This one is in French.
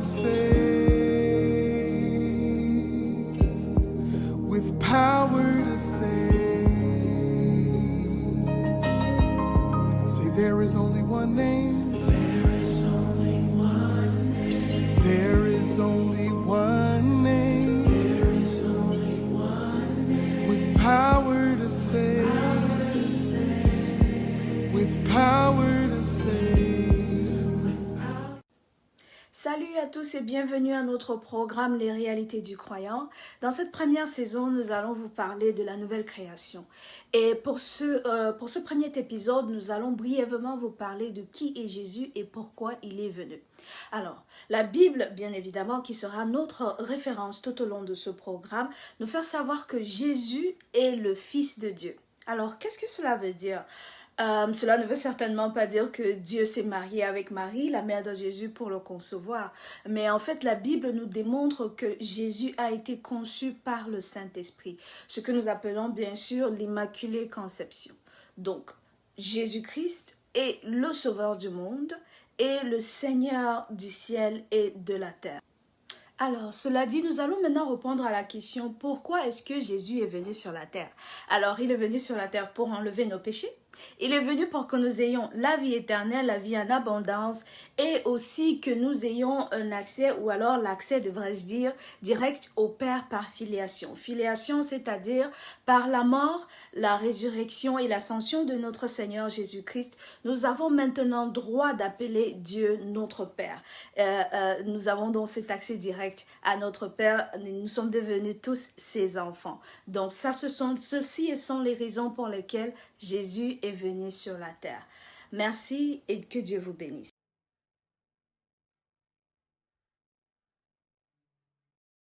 save, with power to save. Say there is only one name. There is only one name. There is only one name. There is only one name. With power to save. With power to save. Salut à tous et bienvenue à notre programme Les réalités du croyant. Dans cette première saison, nous allons vous parler de la nouvelle création. Et pour ce premier épisode, nous allons brièvement vous parler de qui est Jésus et pourquoi il est venu. Alors, la Bible, bien évidemment, qui sera notre référence tout au long de ce programme, nous fait savoir que Jésus est le Fils de Dieu. Alors, qu'est-ce que cela veut dire ? Cela ne veut certainement pas dire que Dieu s'est marié avec Marie, la mère de Jésus, pour le concevoir. Mais en fait, la Bible nous démontre que Jésus a été conçu par le Saint-Esprit, ce que nous appelons bien sûr l'Immaculée Conception. Donc, Jésus-Christ est le Sauveur du monde et le Seigneur du ciel et de la terre. Alors, cela dit, nous allons maintenant répondre à la question « Pourquoi est-ce que Jésus est venu sur la terre ?» Alors, il est venu sur la terre pour enlever nos péchés. Il est venu pour que nous ayons la vie éternelle, la vie en abondance et aussi que nous ayons un accès, ou alors l'accès, devrais-je dire, direct au Père par filiation. Filiation, c'est-à-dire par la mort, la résurrection et l'ascension de notre Seigneur Jésus-Christ, nous avons maintenant droit d'appeler Dieu notre Père. Nous avons donc cet accès direct à notre Père. Nous sommes devenus tous ses enfants. Donc ceci sont les raisons pour lesquelles Jésus est venu sur la terre. Merci et que Dieu vous bénisse.